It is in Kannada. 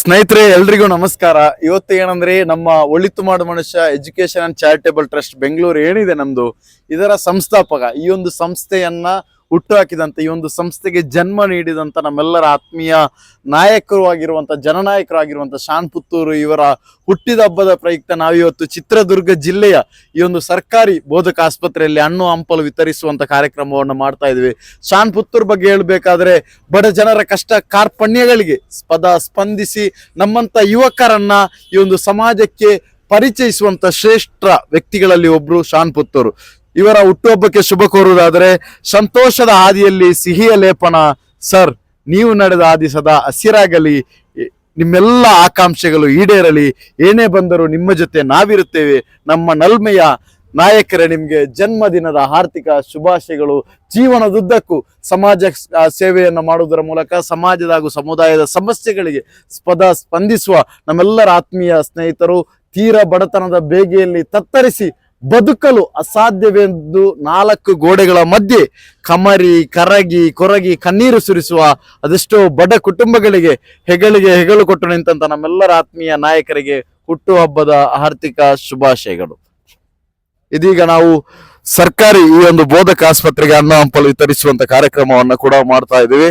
ಸ್ನೇಹಿತರೆ ಎಲ್ರಿಗೂ ನಮಸ್ಕಾರ. ಇವತ್ತು ಏನಂದ್ರೆ ನಮ್ಮ ಒಳಿತು ಮಾಡು ಮನುಷ್ಯ education and charitable trust Bengaluru ಏನಿದೆ ನಮ್ದು, ಇದರ ಸಂಸ್ಥಾಪಕ, ಈ ಒಂದು ಸಂಸ್ಥೆಯನ್ನ ಹುಟ್ಟು ಹಾಕಿದಂತ, ಈ ಒಂದು ಸಂಸ್ಥೆಗೆ ಜನ್ಮ ನೀಡಿದಂತ ನಮ್ಮೆಲ್ಲರ ಆತ್ಮೀಯ ನಾಯಕರು ಆಗಿರುವಂತ, ಜನನಾಯಕರಾಗಿರುವಂತ ಶಾನ್ ಪುತ್ತೂರು ಇವರ ಹುಟ್ಟಿದ ಹಬ್ಬದ ಪ್ರಯುಕ್ತ ನಾವಿವತ್ತು ಚಿತ್ರದುರ್ಗ ಜಿಲ್ಲೆಯ ಈ ಒಂದು ಸರ್ಕಾರಿ ಬೋಧಕ ಆಸ್ಪತ್ರೆಯಲ್ಲಿ ಹಣ್ಣು ಹಂಪಲು ವಿತರಿಸುವಂತ ಕಾರ್ಯಕ್ರಮವನ್ನು ಮಾಡ್ತಾ ಇದ್ವಿ. ಶಾನ್ ಪುತ್ತೂರ್ ಬಗ್ಗೆ ಹೇಳ್ಬೇಕಾದ್ರೆ, ಬಡ ಜನರ ಕಷ್ಟ ಕಾರ್ಪಣ್ಯಗಳಿಗೆ ಸ್ಪಂದಿಸಿ ನಮ್ಮಂತ ಯುವಕರನ್ನ ಈ ಒಂದು ಸಮಾಜಕ್ಕೆ ಪರಿಚಯಿಸುವಂತ ಶ್ರೇಷ್ಠ ವ್ಯಕ್ತಿಗಳಲ್ಲಿ ಒಬ್ರು ಶಾನ್ ಪುತ್ತೂರು. ಇವರ ಹುಟ್ಟುಹಬ್ಬಕ್ಕೆ ಶುಭ ಕೋರುವುದಾದರೆ, ಸಂತೋಷದ ಹಾದಿಯಲ್ಲಿ ಸಿಹಿಯ ಲೇಪನ ಸರ್, ನೀವು ನಡೆದ ಹಾದಿ ಸದಾ ಹಸಿರಾಗಲಿ, ನಿಮ್ಮೆಲ್ಲ ಆಕಾಂಕ್ಷೆಗಳು ಈಡೇರಲಿ, ಏನೇ ಬಂದರೂ ನಿಮ್ಮ ಜೊತೆ ನಾವಿರುತ್ತೇವೆ. ನಮ್ಮ ನಲ್ಮೆಯ ನಾಯಕರೇ, ನಿಮ್ಗೆ ಜನ್ಮದಿನದ ಆರ್ಥಿಕ ಶುಭಾಶಯಗಳು. ಜೀವನದುದ್ದಕ್ಕೂ ಸಮಾಜ ಸೇವೆಯನ್ನು ಮಾಡುವುದರ ಮೂಲಕ ಸಮಾಜದ ಹಾಗೂ ಸಮುದಾಯದ ಸಮಸ್ಯೆಗಳಿಗೆ ಸ್ಪಂದಿಸುವ ನಮ್ಮೆಲ್ಲರ ಆತ್ಮೀಯ ಸ್ನೇಹಿತರು ತೀರ ಬಡತನದ ಬೇಗೆಯಲ್ಲಿ ತತ್ತರಿಸಿ ಬದುಕಲು ಅಸಾಧ್ಯವೆಂದು 4 ಗೋಡೆಗಳ ಮಧ್ಯೆ ಕಮರಿ ಕರಗಿ ಕೊರಗಿ ಕಣ್ಣೀರು ಸುರಿಸುವ ಅದೆಷ್ಟೋ ಬಡ ಕುಟುಂಬಗಳಿಗೆ ಹೆಗಲು ಕೊಟ್ಟು ನಿಂತ ನಮ್ಮೆಲ್ಲರ ಆತ್ಮೀಯ ನಾಯಕರಿಗೆ ಹುಟ್ಟುಹಬ್ಬದ ಆರ್ಥಿಕ ಶುಭಾಶಯಗಳು. ಇದೀಗ ನಾವು ಸರ್ಕಾರಿ ಈ ಒಂದು ಬೋಧಕ ಆಸ್ಪತ್ರೆಗೆ ಹಣ್ಣು ಹಂಪಲು ವಿತರಿಸುವಂತ ಕಾರ್ಯಕ್ರಮವನ್ನು ಕೂಡ ಮಾಡ್ತಾ ಇದ್ದೀವಿ.